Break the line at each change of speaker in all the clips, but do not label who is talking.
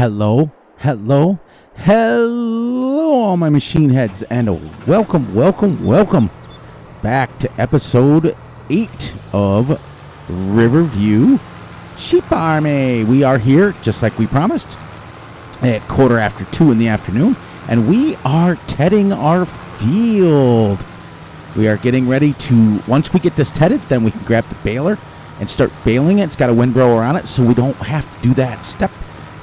Hello, hello, hello, all my machine heads, and welcome back to episode 8 of Riverview Sheep Army. We are here, just like we promised, at 2:15 in the afternoon, and we are tedding our field. We are getting ready to, once we get this tedded, then we can grab the baler and start baling it. It's got a windbrower on it, so we don't have to do that step.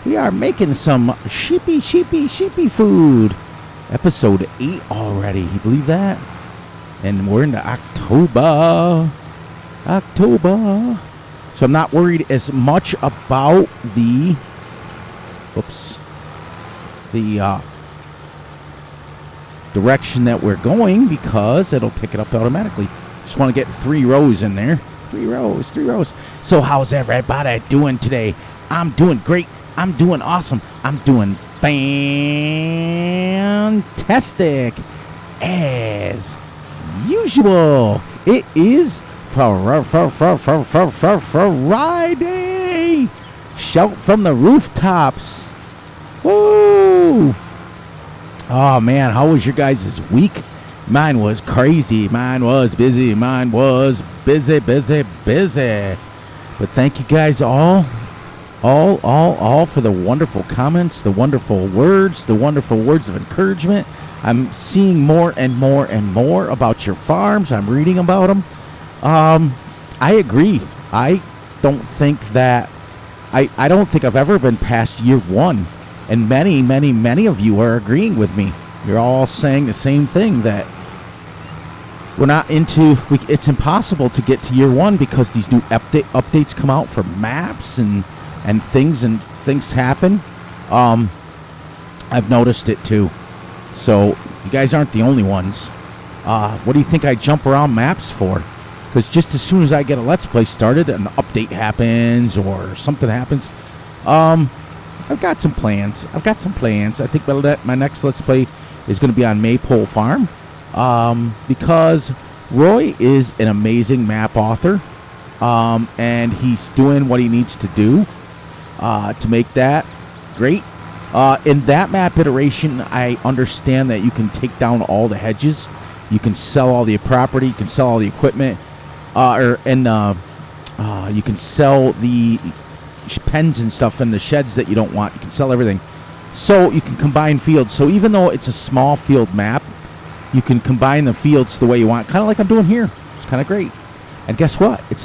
We are making some sheepy food. Episode 8 already. You believe that? And we're into October. So I'm not worried as much about the direction that we're going, because it'll pick it up automatically. Just want to get 3 rows in there. 3 rows. So how's everybody doing today? I'm doing great. I'm doing awesome. I'm doing fantastic as usual. It is Friday. Shout from the rooftops. Woo! Oh man, how was your guys' week? Mine was crazy. Mine was busy. Busy. But thank you guys all for the wonderful comments, the wonderful words of encouragement. I'm seeing more and more about your farms. I'm reading about them. I agree. I don't think I've ever been past year 1. And many of you are agreeing with me. You're all saying the same thing, that we're not it's impossible to get to year 1 because these new updates come out for maps and things happen. I've noticed it too. So you guys aren't the only ones. What do you think I jump around maps for? Because just as soon as I get a Let's Play started, an update happens or something happens. I've got some plans. I think my next Let's Play is going to be on Maypole Farm. Because Roy is an amazing map author. And he's doing what he needs to do to make that great. In that map iteration, I understand that you can take down all the hedges. You can sell all the property. You can sell all the equipment. You can sell the pens and stuff and the sheds that you don't want. You can sell everything. So you can combine fields. So even though it's a small field map, you can combine the fields the way you want. Kind of like I'm doing here. It's kind of great. And guess what? It's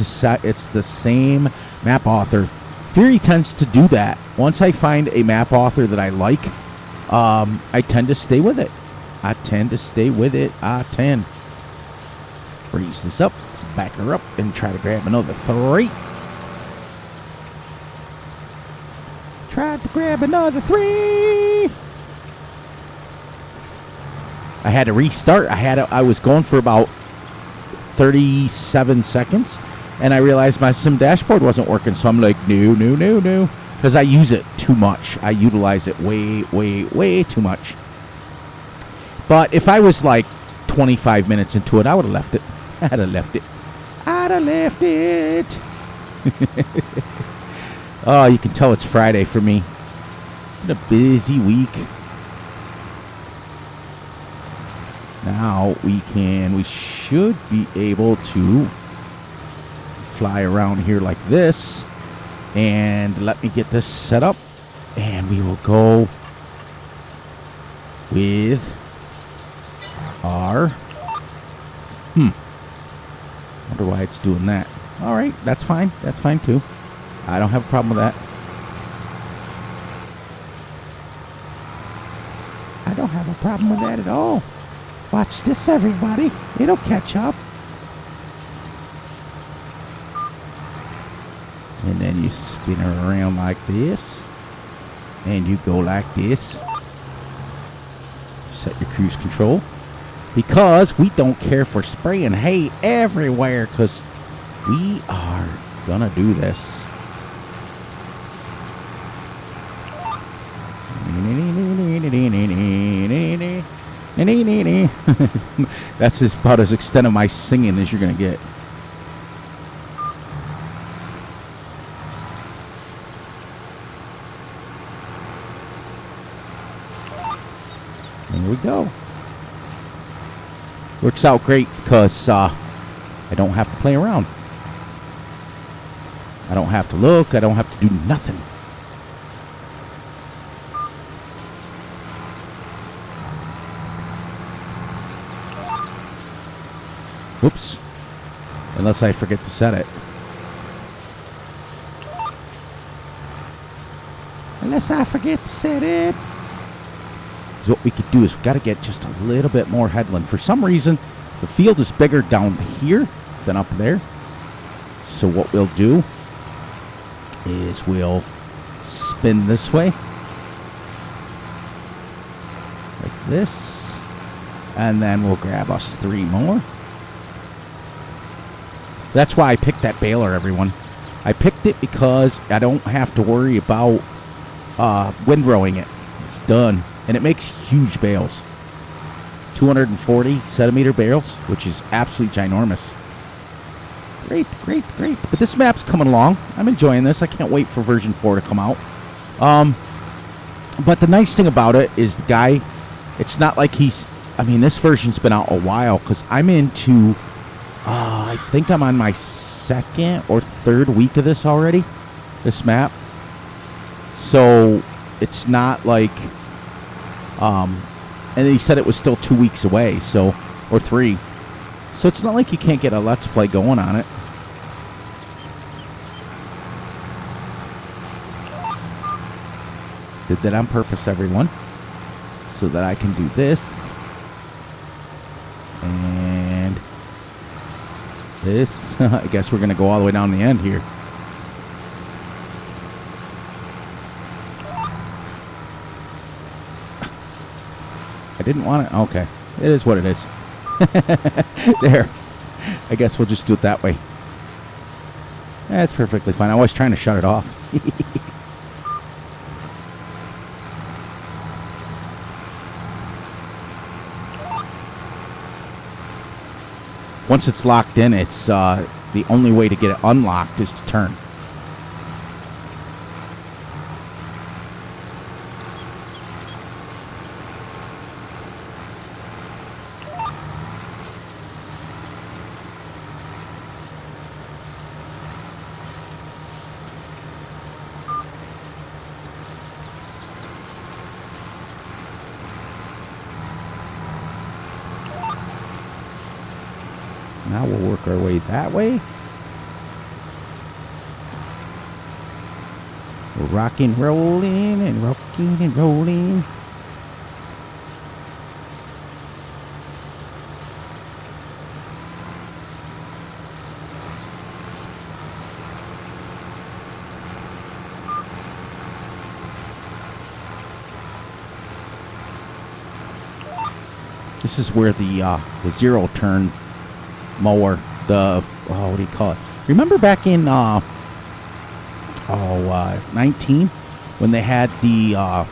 the same map author. Fury tends to do that. Once I find a map author that I like, I tend to stay with it. Raise this up, back her up, and try to grab another 3. I had to restart. I was going for about 37 seconds, and I realized my sim dashboard wasn't working, so I'm like, no, because I use it too much. I utilize it way too much. But if I was like 25 minutes into it, I would have left it. I'd have left it. Oh, you can tell it's Friday for me. Been a busy week. Now we should be able to fly around here like this. And let me get this set up. And we will go with our... Wonder why it's doing that. All right, that's fine. That's fine too. I don't have a problem with that. I don't have a problem with that at all. Watch this, everybody. It'll catch up. And then you spin her around like this. And you go like this. Set your cruise control. Because we don't care for spraying hay everywhere. Because we are going to do this. That's about as extent of my singing as you're going to get. There we go. Works out great because I don't have to play around. I don't have to look. I don't have to do nothing. Whoops. Unless I forget to set it. Unless I forget to set it. So what we could do is we got to get just a little bit more headland. For some reason, the field is bigger down here than up there. So what we'll do is we'll spin this way. Like this. And then we'll grab us 3 more. That's why I picked that baler, everyone. I picked it because I don't have to worry about windrowing it. It's done. And it makes huge bales. 240 centimeter bales, which is absolutely ginormous. Great, great, great. But this map's coming along. I'm enjoying this. I can't wait for version 4 to come out. But the nice thing about it is the guy, it's not like he's, I mean, this version's been out a while because I'm into, I think I'm on my 2nd or 3rd week of this already, this map. So it's not like, and he said it was still 2 weeks away, so, or 3. So it's not like you can't get a Let's Play going on it. Did that on purpose, everyone. So that I can do this. And this. I guess we're going to go all the way down the end here. I didn't want it. Okay. It is what it is. There. I guess we'll just do it that way. That's perfectly fine. I was trying to shut it off. Once it's locked in, it's the only way to get it unlocked is to turn. Now we'll work our way that way. We're rocking, rolling, and rocking and rolling. This is where the zero turn mower, the what do you call it? Remember back in 19 when they had the what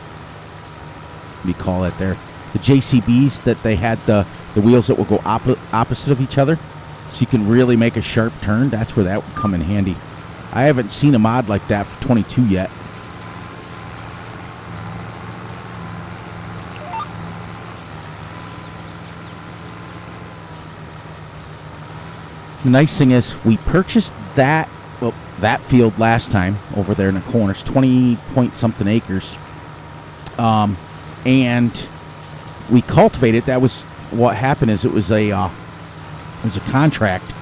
do you call it there? The JCBs that they had the wheels that will go opposite of each other, so you can really make a sharp turn. That's where that would come in handy. I haven't seen a mod like that for 22 yet. The nice thing is we purchased that field last time over there in the corners, 20 point something acres, and we cultivated. That was what happened. Is it was a contract,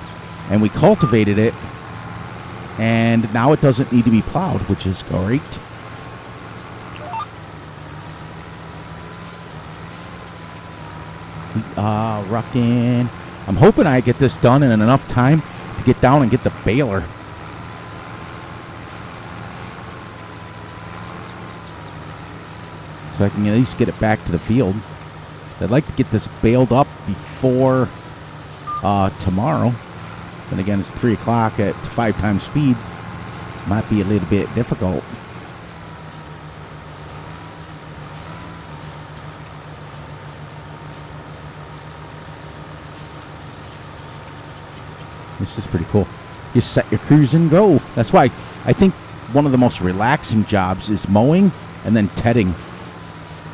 and we cultivated it, and now it doesn't need to be plowed, which is great. We are rocking. I'm hoping I get this done in enough time to get down and get the baler. So I can at least get it back to the field. I'd like to get this baled up before tomorrow. Then again, it's 3 o'clock at 5 times speed. Might be a little bit difficult. This is pretty cool. You set your cruise and go. That's why I think one of the most relaxing jobs is mowing and then tedding.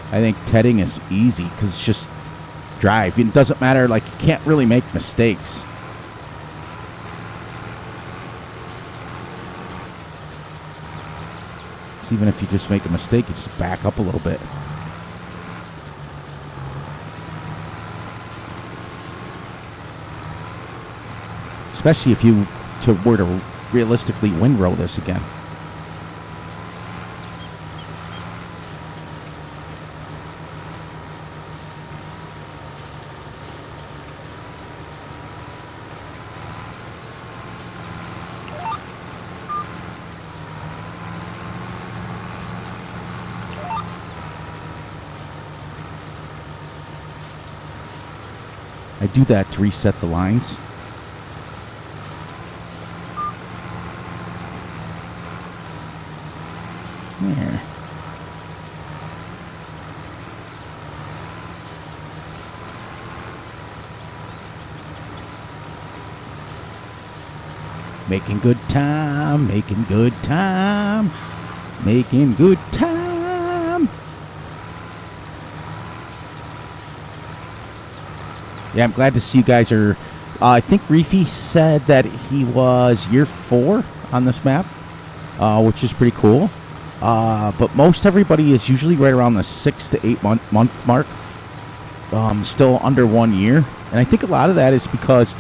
I think tedding is easy because it's just drive. It doesn't matter. Like, you can't really make mistakes. So even if you just make a mistake, you just back up a little bit. Especially if you were to realistically windrow this again. I do that to reset the lines. There. Making good time, making good time, making good time. Yeah, I'm glad to see you guys are... I think Reefy said that he was year 4 on this map, which is pretty cool. But most everybody is usually right around the 6 to 8 month mark, still under 1 year. And I think a lot of that is because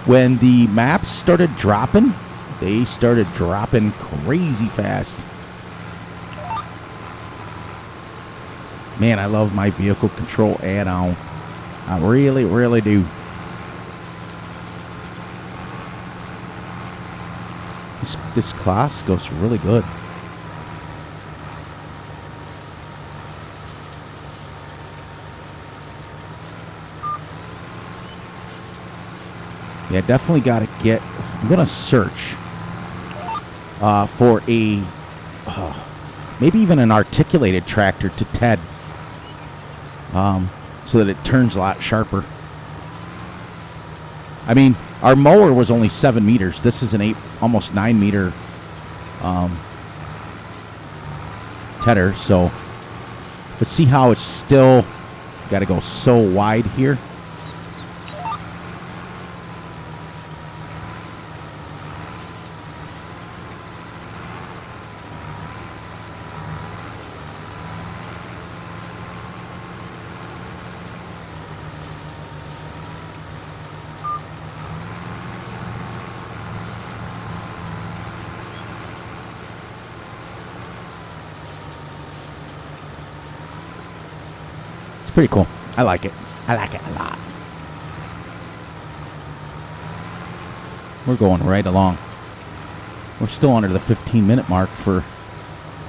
when the maps started dropping, they started dropping crazy fast. Man, I love my vehicle control add-on. I really, really do. This class goes really good. Yeah, definitely got to get... I'm going to search for a... maybe even an articulated tractor to TED. So that it turns a lot sharper. I mean, our mower was only 7 meters. This is an almost 9 meter tedder. So let's see how it's still got to go so wide here. Pretty cool. I like it. I like it a lot. We're going right along. We're still under the 15-minute mark for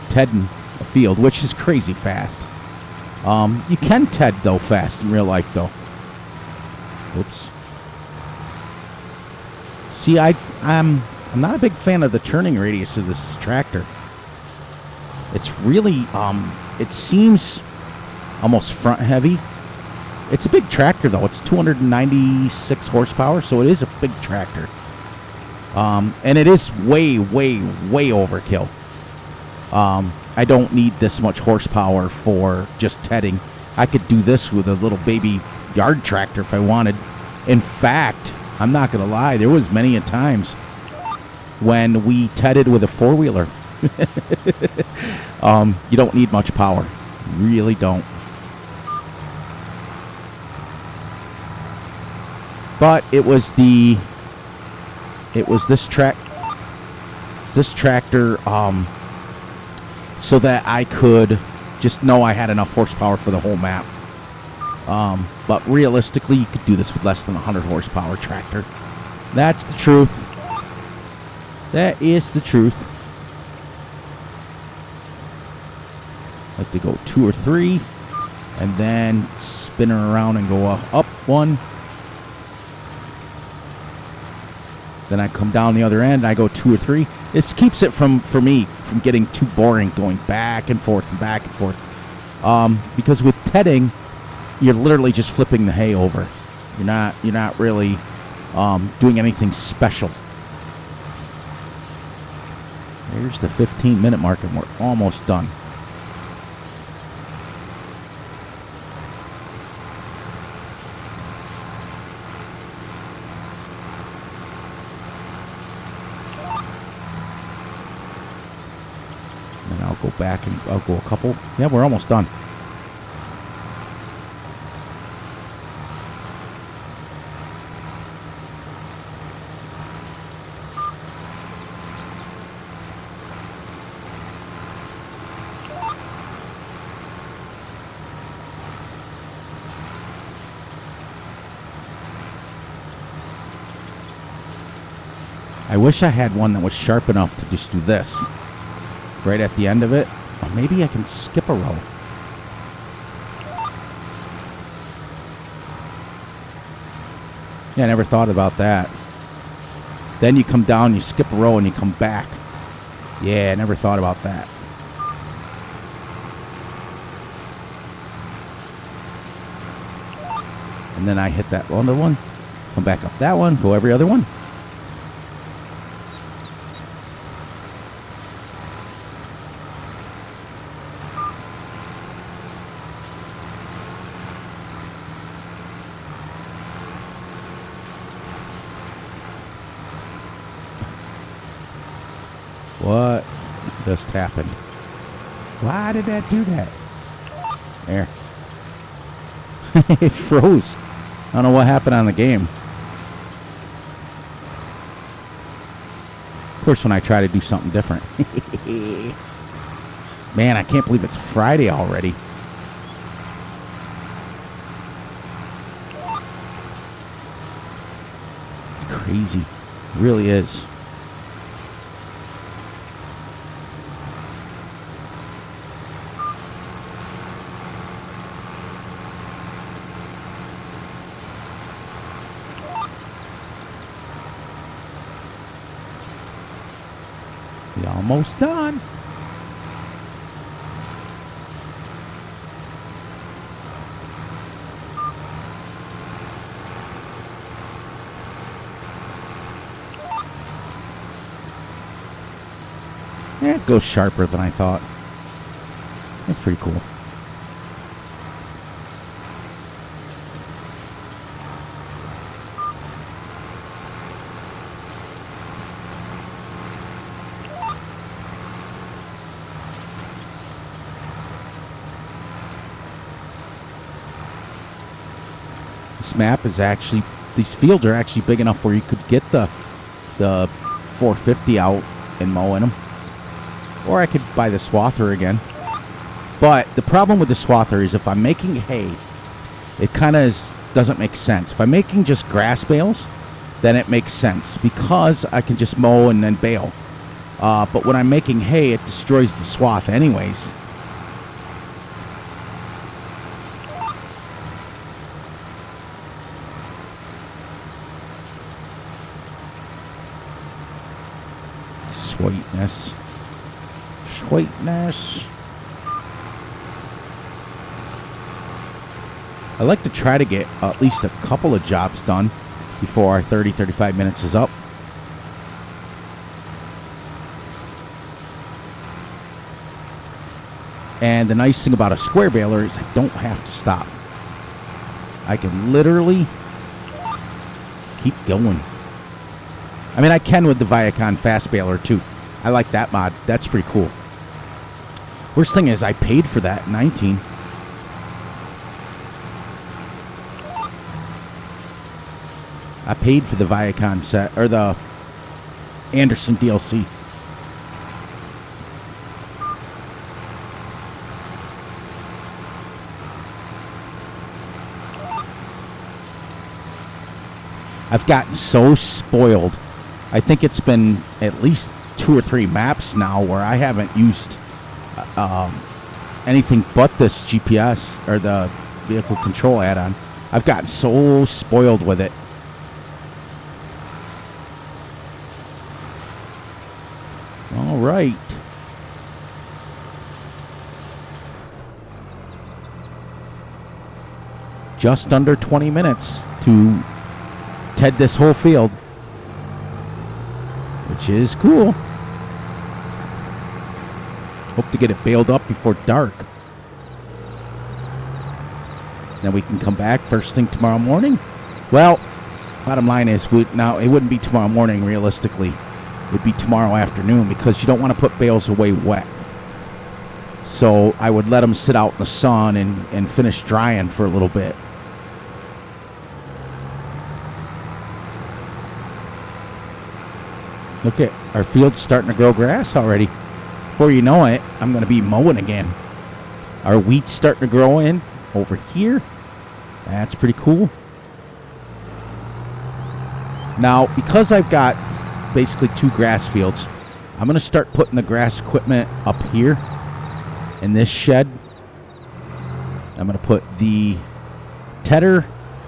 tedding a field, which is crazy fast. You can TED, though, fast in real life, though. Oops. See, I'm not a big fan of the turning radius of this tractor. It's really, it seems... almost front heavy. It's a big tractor though. It's 296 horsepower, so it is a big tractor. And it is way, way, way overkill. I don't need this much horsepower for just tedding. I could do this with a little baby yard tractor if I wanted. In fact, I'm not gonna lie, there was many a times when we tedded with a four-wheeler. You don't need much power. You really don't. But it was this tractor, so that I could just know I had enough horsepower for the whole map. But realistically, you could do this with less than 100 horsepower tractor. That's the truth. That is the truth. Like to go 2 or 3, and then spin her around and go up 1. Then I come down the other end, and I go 2 or 3. This keeps it for me from getting too boring, going back and forth and back and forth. Because with tedding, you're literally just flipping the hay over. You're not really doing anything special. Here's the 15-minute mark, and we're almost done. back and I'll go a couple. Yeah, we're almost done. I wish I had one that was sharp enough to just do this right at the end of it. Or maybe I can skip a row. Yeah, I never thought about that. Then you come down, you skip a row, and you come back. Yeah, I never thought about that. And then I hit that other one, come back up that one, go every other one. What just happened? Why did that do that? There. It froze. I don't know what happened on the game. Of course, when I try to do something different. Man, I can't believe it's Friday already. It's crazy. It really is. Almost done. Yeah, it goes sharper than I thought. That's pretty cool. This map is actually, these fields are actually big enough where you could get the 450 out and mow in them. Or I could buy the swather again. But the problem with the swather is if I'm making hay, it kind of doesn't make sense. If I'm making just grass bales, then it makes sense because I can just mow and then bale. But when I'm making hay, it destroys the swath anyways. Sweetness. Sweetness. I like to try to get at least a couple of jobs done before our 35 minutes is up. And the nice thing about a square baler is I don't have to stop. I can literally keep going. I mean, I can with the Viacon Fast Baler, too. I like that mod. That's pretty cool. Worst thing is, I paid for that in 19. I paid for the Viacon set, or the Anderson DLC. I've gotten so spoiled. I think it's been at least 2 or 3 maps now where I haven't used anything but this GPS or the vehicle control add-on. I've gotten so spoiled with it. All right. Just under 20 minutes to TED this whole field, which is cool. Hope to get it baled up before dark. Then we can come back first thing tomorrow morning. Well, bottom line is, now it wouldn't be tomorrow morning realistically. It would be tomorrow afternoon because you don't want to put bales away wet. So I would let them sit out in the sun and finish drying for a little bit. Look at our field's starting to grow grass already. Before you know it, I'm going to be mowing again. Our wheat's starting to grow in over here. That's pretty cool. Now, because I've got basically 2 grass fields, I'm going to start putting the grass equipment up here in this shed. I'm going to put the tedder,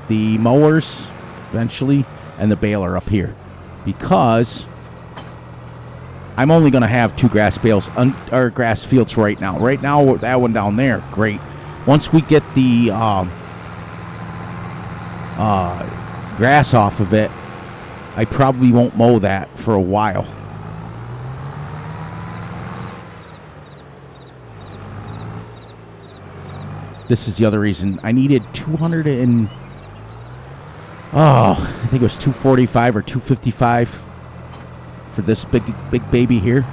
the mowers eventually, and the baler up here, because I'm only going to have 2 grass bales or grass fields right now. Right now, that one down there, great. Once we get the grass off of it, I probably won't mow that for a while. This is the other reason. I needed 200 and... I think it was 245 or 255 for this big baby here.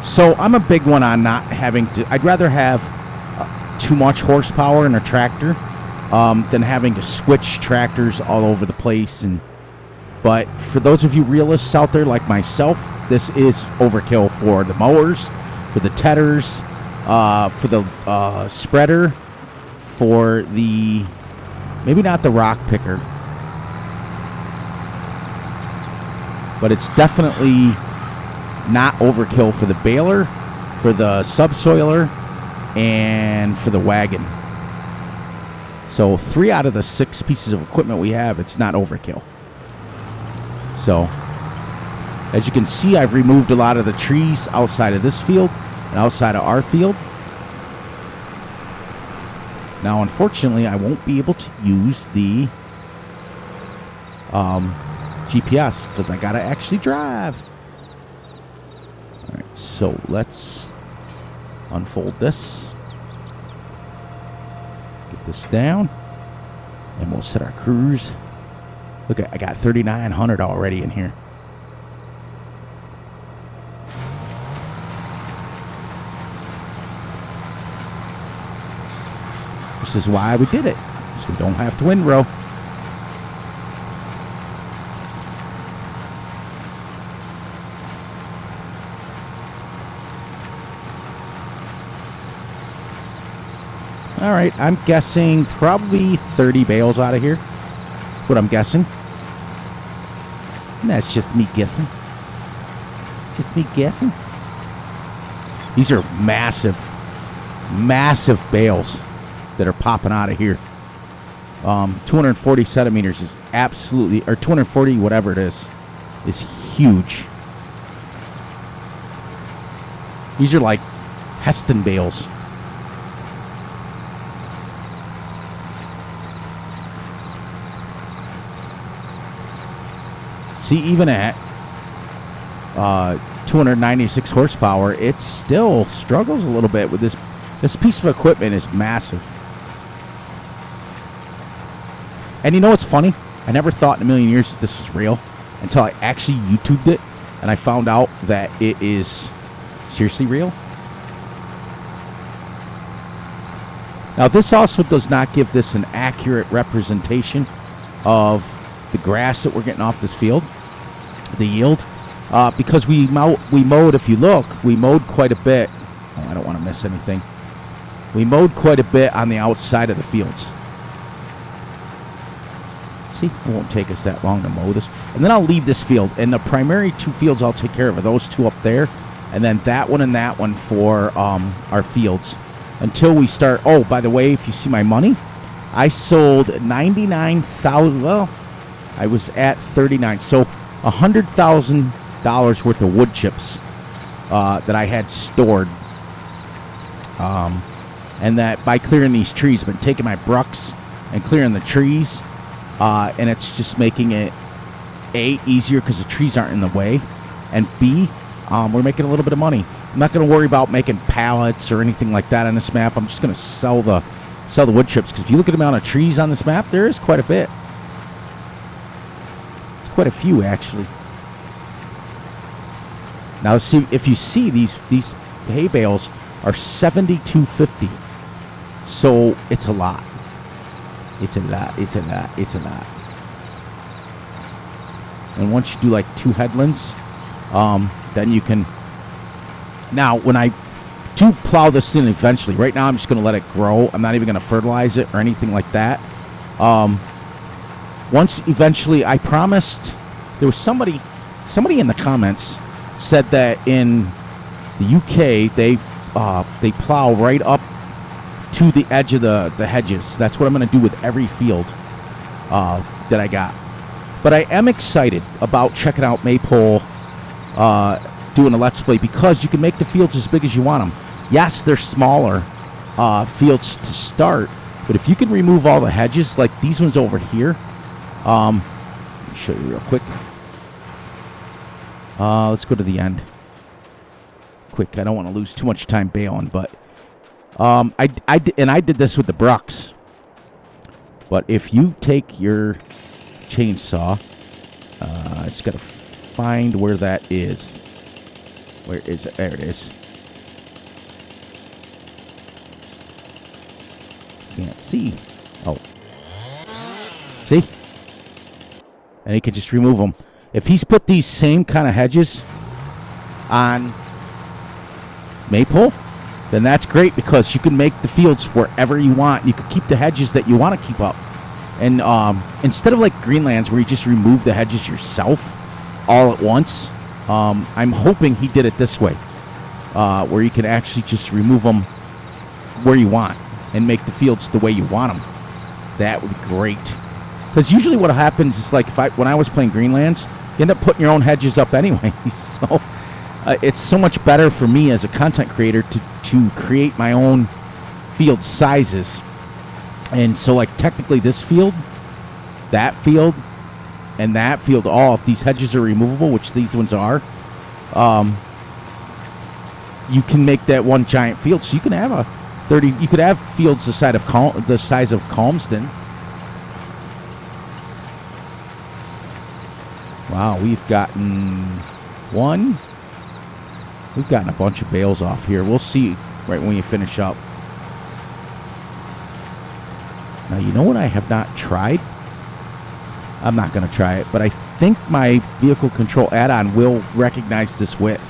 So I'm a big one on not having to... I'd rather have too much horsepower in a tractor than having to switch tractors all over the place. But for those of you realists out there like myself, this is overkill for the mowers, for the tedders, for the spreader, for the, maybe not the rock picker, but it's definitely not overkill for the baler, for the subsoiler, and for the wagon. So 3 out of the 6 pieces of equipment we have, it's not overkill. So, as you can see, I've removed a lot of the trees outside of this field and outside of our field. Now, unfortunately, I won't be able to use the GPS because I got to actually drive. All right, so let's unfold this. Get this down, and we'll set our cruise. Look, I got 3,900 already in here. This is why we did it, so we don't have to windrow. All right, I'm guessing probably 30 bales out of here. What I'm guessing. And that's just me guessing. Just me guessing. These are massive, massive bales that are popping out of here. 240 centimeters is absolutely, or 240, whatever it is huge. These are like Heston bales. See, even at 296 horsepower, it still struggles a little bit with this. This piece of equipment is massive. And you know what's funny? I never thought in a million years that this was real until I actually YouTubed it, and I found out that it is seriously real. Now, this also does not give this an accurate representation of the grass that we're getting off this field, the yield, because we mowed, if you look, we mowed quite a bit. Oh, I don't want to miss anything. We mowed quite a bit on the outside of the fields. See, it won't take us that long to mow this. And then I'll leave this field. And the primary 2 fields I'll take care of are those 2 up there, and then that one for our fields. Until we start, oh, by the way, if you see my money, I sold 99,000, well, I was at 39, so $100,000 worth of wood chips that I had stored. And that by clearing these trees, I've been taking my brucks and clearing the trees, and it's just making it, A, easier because the trees aren't in the way, and B, we're making a little bit of money. I'm not going to worry about making pallets or anything like that on this map. I'm just going to sell the wood chips, because if you look at the amount of trees on this map, there is quite a bit. It's quite a few, actually. Now, see if you see these hay bales are $72.50. So it's a lot. It's a lot. It's a lot. It's a lot. And once you do like 2 headlands, then you can. Now, when I do plow this in eventually, right now I'm just going to let it grow. I'm not even going to fertilize it or anything like that. Once eventually, I promised. There was somebody in the comments said that in the UK they plow right up to the edge of the hedges. That's what I'm going to do with every field that I got. But I am excited about checking out Maypole doing a Let's Play because you can make the fields as big as you want them. Yes, they're smaller fields to start, but if you can remove all the hedges, like these ones over here, let me show you real quick. Let's go to the end. Quick, I don't want to lose too much time bailing, but I did this with the Brucks. But if you take your chainsaw, I just got to find where that is. Where is it? There it is. Can't see. Oh. See? And he can just remove them. If he's put these same kind of hedges on Maypole, then that's great because you can make the fields wherever you want. You can keep the hedges that you want to keep up. And instead of like Greenlands where you just remove the hedges yourself all at once, I'm hoping he did it this way, where you can actually just remove them where you want and make the fields the way you want them. That would be great. Because usually what happens is like when I was playing Greenlands, you end up putting your own hedges up anyway. So it's so much better for me as a content creator to create my own field sizes. And so like technically this field, that field, and that field, all if these hedges are removable, which these ones are, you can make that one giant field. So you can have you could have fields the size of Calmsden. Wow, we've gotten a bunch of bales off here. We'll see right when you finish up. Now, you know what I have not tried? I'm not going to try it, but I think my vehicle control add-on will recognize this width.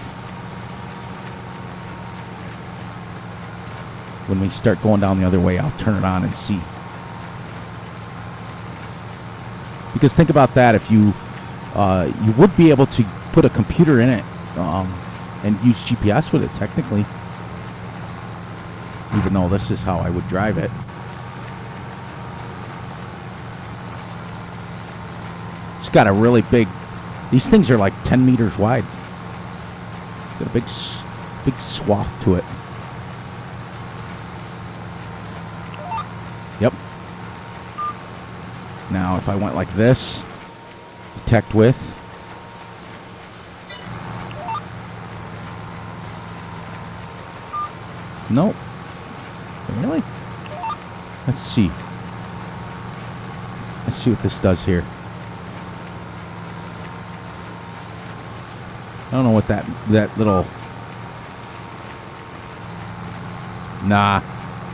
When we start going down the other way, I'll turn it on and see. Because think about that, if you would be able to put a computer in it and use GPS with it, technically. Even though this is how I would drive it. It's got a really big... These things are like 10 meters wide. Got a big swath to it. Yep. Now, if I went like this, detect width. Nope. Really? Let's see. Let's see what this does here. I don't know what that little... Nah.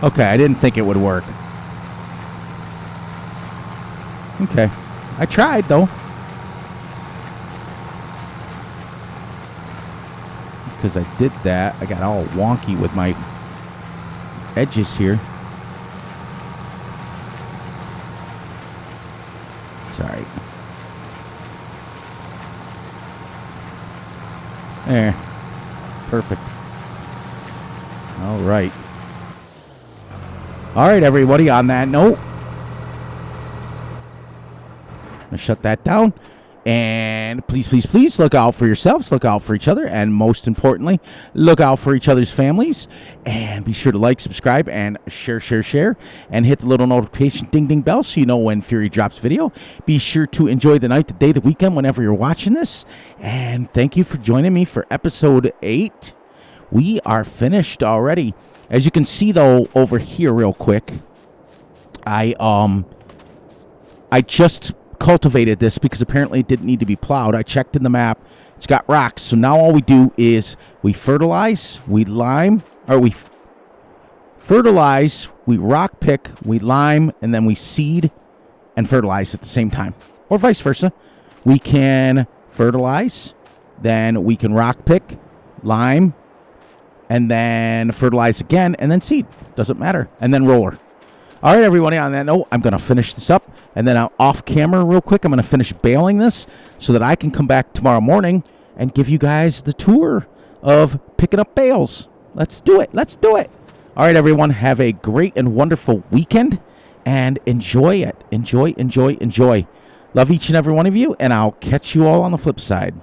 Okay, I didn't think it would work. Okay. I tried, though. Because I did that, I got all wonky with my edges here. Sorry. There. Perfect. All right. All right, everybody, on that note, I'm going to shut that down. And please, please, please look out for yourselves, look out for each other, and most importantly, look out for each other's families. And be sure to like, subscribe, and share, and hit the little notification ding bell so you know when Fury drops video. Be sure to enjoy the night, the day, the weekend, whenever you're watching this. And thank you for joining me for episode 8. We are finished already. As you can see, though, over here real quick, I just cultivated this because apparently it didn't need to be plowed. I checked in the map. It's got rocks. So now all we do is we fertilize, we lime, or we fertilize, we rock pick, we lime, and then we seed and fertilize at the same time. Or vice versa. We can fertilize, then we can rock pick, lime, and then fertilize again, and then seed. Doesn't matter. And then roller. All right, everybody, on that note, I'm going to finish this up. And then off camera real quick, I'm going to finish baling this so that I can come back tomorrow morning and give you guys the tour of picking up bales. Let's do it. Let's do it. All right, everyone, have a great and wonderful weekend and enjoy it. Enjoy, enjoy, enjoy. Love each and every one of you, and I'll catch you all on the flip side.